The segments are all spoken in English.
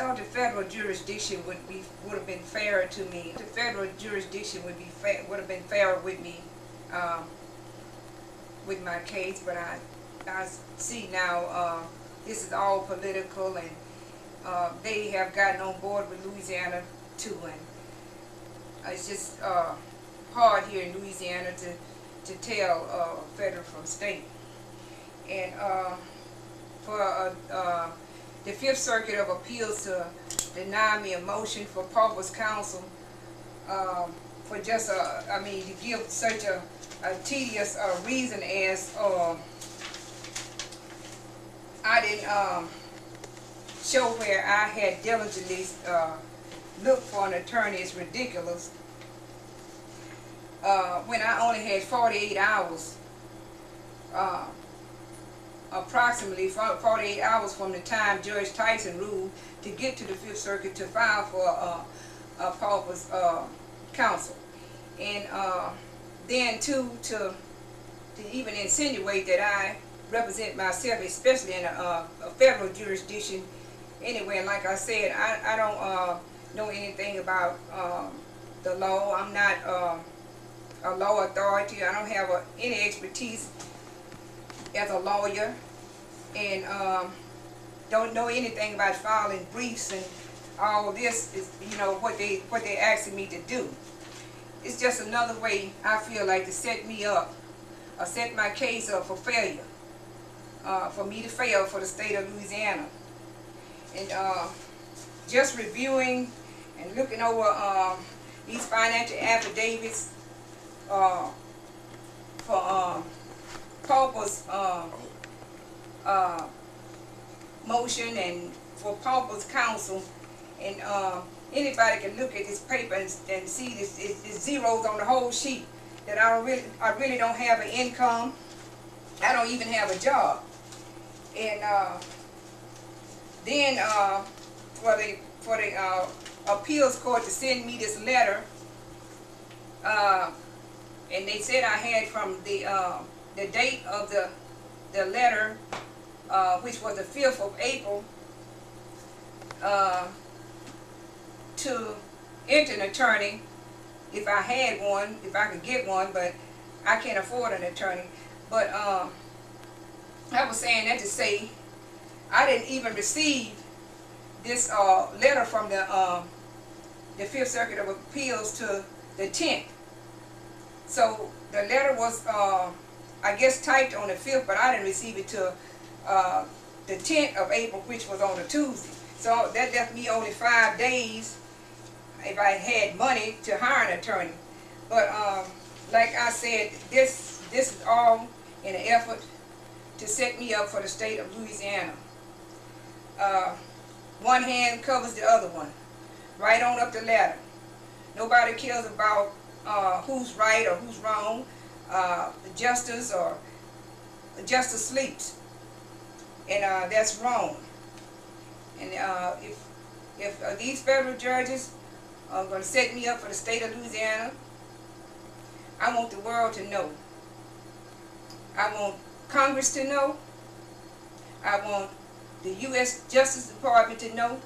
thought the federal jurisdiction would have been fairer to me. The federal jurisdiction would have been fairer with me, with my case. But I see now this is all political, and they have gotten on board with Louisiana too, and it's just hard here in Louisiana to tell federal from state. And for the Fifth Circuit of Appeals to deny me a motion for Paupers Counsel for just to give such a tedious reason as I didn't show where I had diligently looked for an attorney is ridiculous. When I only had 48 hours, approximately 48 hours from the time Judge Tyson ruled to get to the Fifth Circuit to file for a Paupers Counsel. And then to even insinuate that I represent myself, especially in a federal jurisdiction anyway. And like I said, I don't know anything about the law. I'm not a law authority. I don't have any expertise as a lawyer, and don't know anything about filing briefs and all this is, what they asking me to do. It's just another way, I feel like, to set me up, or set my case up for failure, for me to fail for the state of Louisiana. And just reviewing and looking over these financial affidavits for Paupers motion and for Paupers Counsel, and anybody can look at this paper and see this zeros on the whole sheet. That I really don't have an income. I don't even have a job. And then for the appeals court to send me this letter, and they said I had from the date of the letter, which was the 5th of April, to enter an attorney if I had one, if I could get one, but I can't afford an attorney. But I was saying that to say I didn't even receive this letter from the Fifth Circuit of Appeals to the 10th. So the letter was, I guess, typed on the 5th, but I didn't receive it till the 10th of April, which was on a Tuesday. So that left me only 5 days if I had money to hire an attorney. But like I said, this is all in an effort to set me up for the state of Louisiana. One hand covers the other one, right on up the ladder. Nobody cares about who's right or who's wrong. The justice sleeps, and that's wrong. And if these federal judges are going to set me up for the state of Louisiana, I want the world to know. I want Congress to know. I want the U.S. Justice Department to know.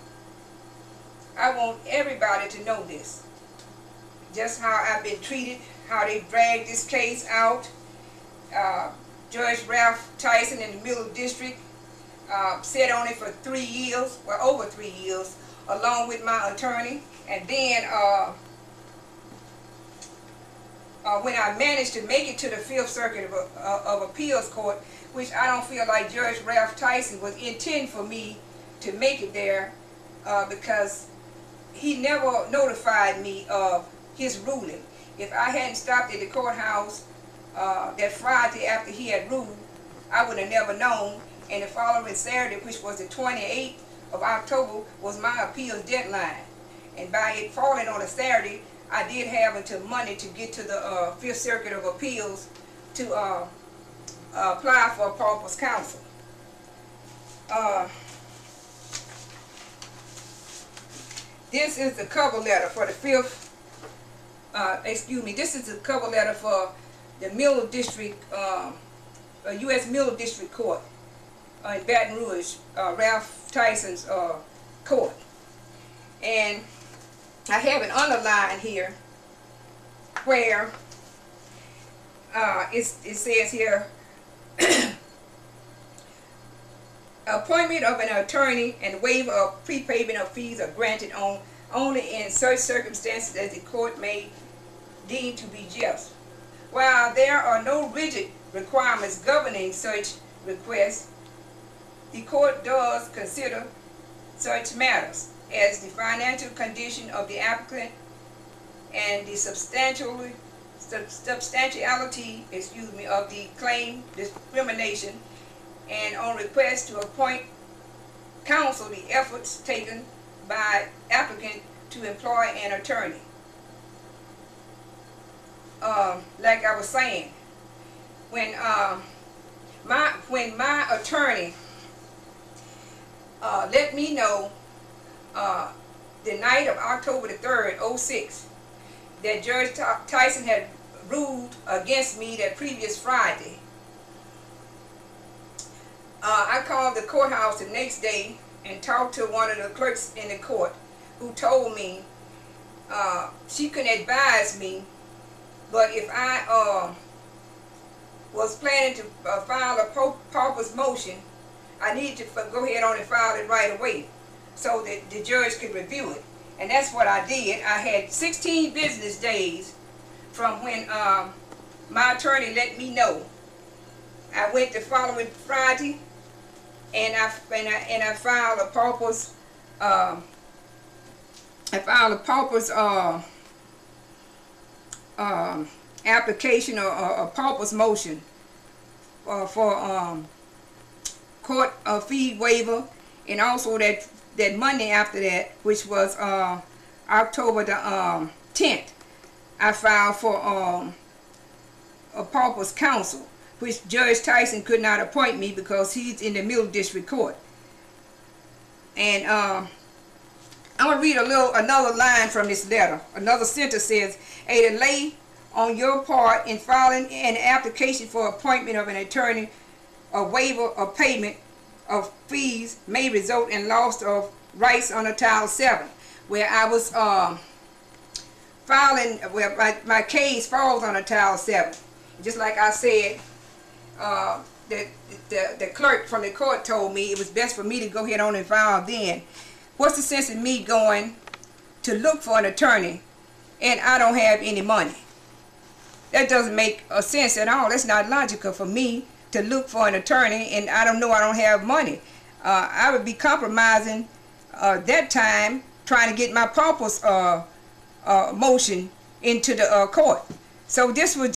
I want everybody to know this. Just how I've been treated, how they dragged this case out. Judge Ralph Tyson in the Middle District sat on it for 3 years, well, over 3 years, along with my attorney. And then when I managed to make it to the Fifth Circuit of Appeals Court, which I don't feel like Judge Ralph Tyson was intending for me to make it there, because he never notified me of his ruling. If I hadn't stopped at the courthouse that Friday after he had ruled, I would have never known. And the following Saturday, which was the 28th of October, was my appeals deadline. And by it falling on a Saturday, I did have until Monday to get to the Fifth Circuit of Appeals to apply for a Paupers Counsel. This is the cover letter for the Fifth, this is the cover letter for the Middle District, U.S. Middle District Court in Baton Rouge, Ralph Tyson's court. I have an underline here where it says here, appointment of an attorney and waiver of prepayment of fees are granted only in such circumstances as the court may deem to be just. While there are no rigid requirements governing such requests, the court does consider such matters as the financial condition of the applicant and the substantiality of the claim discrimination, and on request to appoint counsel, the efforts taken by applicant to employ an attorney. Like I was saying, when my attorney let me know the night of October the 3rd, 2006, that Judge Tyson had ruled against me that previous Friday, I called the courthouse the next day and talked to one of the clerks in the court, who told me she couldn't advise me, but if I was planning to file a pauper's motion, I needed to go ahead on and file it right away so that the judge could review it. And that's what I did. I had 16 business days from when my attorney let me know. I went the following Friday, and I filed a pauper's application, or a pauper's motion for court fee waiver, and also that Monday after that, which was October the 10th, I filed for a pauper's counsel, which Judge Tyson could not appoint me because he's in the Middle District Court. And I'm gonna read another line from this letter. Another sentence says, "A delay on your part in filing an application for appointment of an attorney, a waiver of payment of fees may result in loss of rights under Title 7, where I was filing, where my case falls under Title 7. Just like I said, the clerk from the court told me it was best for me to go ahead on and file then. What's the sense in me going to look for an attorney and I don't have any money? That doesn't make a sense at all. That's not logical for me to look for an attorney and I don't have money. I would be compromising that time trying to get my pauper's motion into the court. So this was